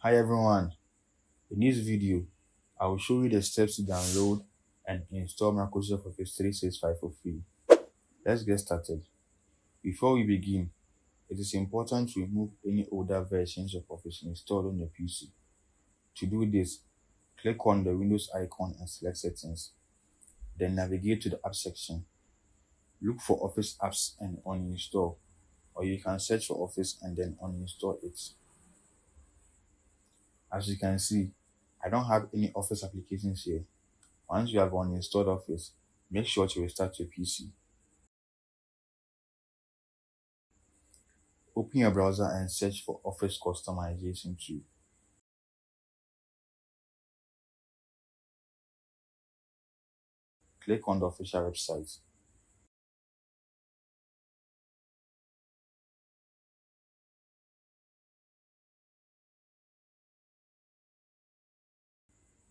Hi everyone, in this video, I will show you the steps to download and install Microsoft Office 365 for free. Let's get started. Before we begin, it is important to remove any older versions of Office installed on your PC. To do this, click on the Windows icon and select Settings. Then navigate to the App section. Look for Office apps and uninstall, or you can search for Office and then uninstall it. As you can see, I don't have any Office applications here. Once you have uninstalled Office, make sure to restart your PC. Open your browser and search for Office Customization tool. Click on the official website.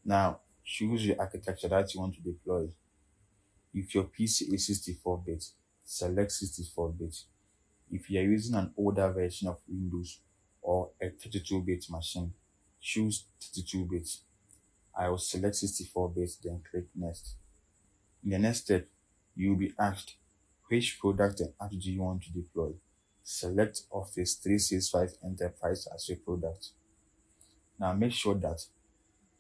Now, choose your architecture that you want to deploy. If your PC is 64-bit, select 64-bit. If you are using an older version of Windows or a 32-bit machine, choose 32-bit. I will select 64-bit, then click Next. In the next step, you will be asked which product and app do you want to deploy. Select Office 365 Enterprise as your product. Now make sure that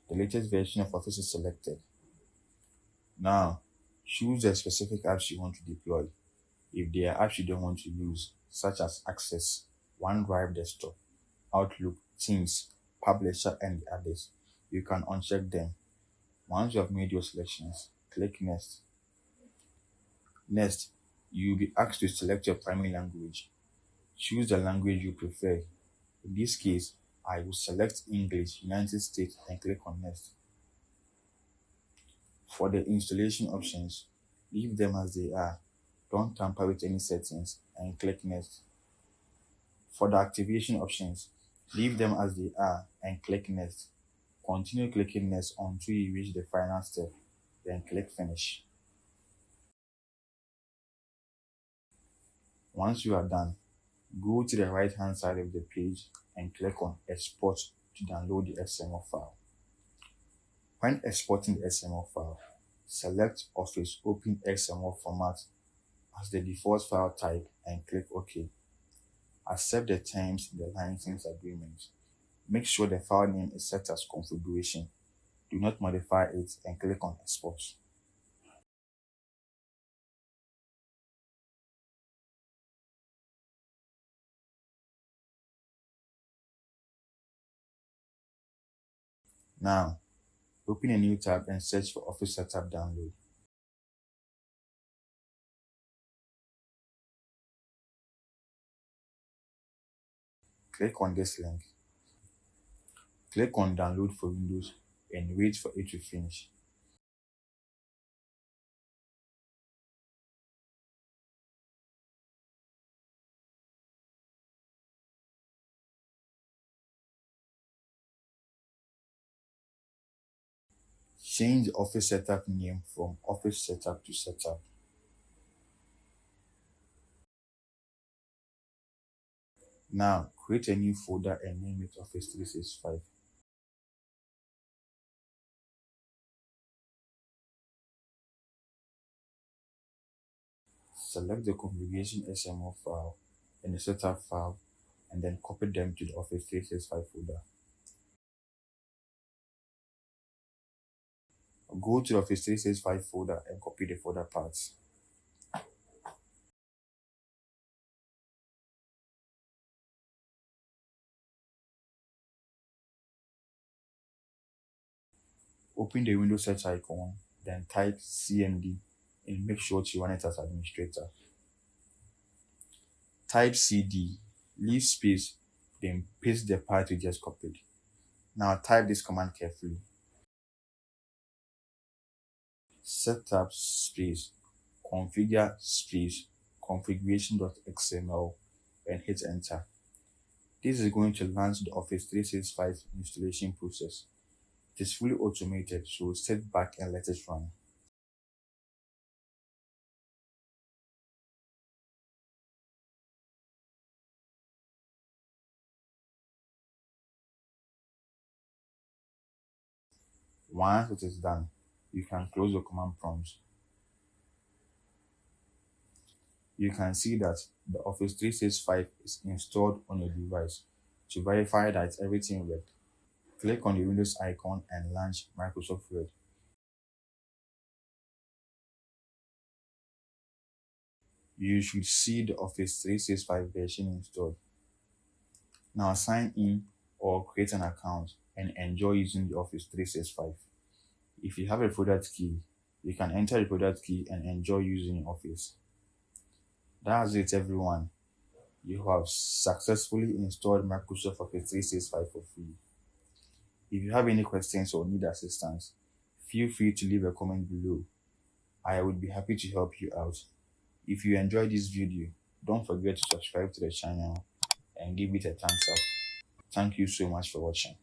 the latest version of Office is selected. Now choose the specific apps you want to deploy. If there are apps you don't want to use, such as Access, OneDrive Desktop, Outlook, Teams, Publisher, and others, you can uncheck them. Once you have made your selections, click Next. Next, you will be asked to select your primary language. Choose the language you prefer. In this case, I will select English, United States, and click on Next. For the installation options, leave them as they are. Don't tamper with any settings and click Next. For the activation options, leave them as they are and click Next. Continue clicking Next until you reach the final step, then click Finish. Once you are done, go to the right hand side of the page and click on Export to download the XML file. When exporting the XML file, select Office Open XML format as the default file type and click OK. Accept the terms in the license agreement. Make sure the file name is set as configuration. Do not modify it and click on Export. Now, open a new tab and search for Office Setup Download. Click on this link. Click on Download for Windows and wait for it to finish. Change the Office Setup name from Office Setup to Setup. Now, create a new folder and name it Office 365. Select the configuration.xml file and the setup file and then copy them to the Office 365 folder. Go to the Office 365 folder and copy the folder paths. Open the Windows search icon, then type CMD and make sure to run it as administrator. Type CD, leave space, then paste the path you just copied. Now type this command carefully. Setup space, configure space, configuration.xml and hit enter. This is going to launch the Office 365 installation process. It is fully automated, so sit back and let it run. Once it is done, you can close the command prompt. You can see that the Office 365 is installed on your device. To verify that everything worked, click on the Windows icon and launch Microsoft Word. You should see the Office 365 version installed. Now sign in or create an account and enjoy using the Office 365. If you have a product key, you can enter the product key and enjoy using Office. That's it, everyone. You have successfully installed Microsoft Office 365 for free. If you have any questions or need assistance, feel free to leave a comment below. I would be happy to help you out. If you enjoyed this video, don't forget to subscribe to the channel and give it a thumbs up. Thank you so much for watching.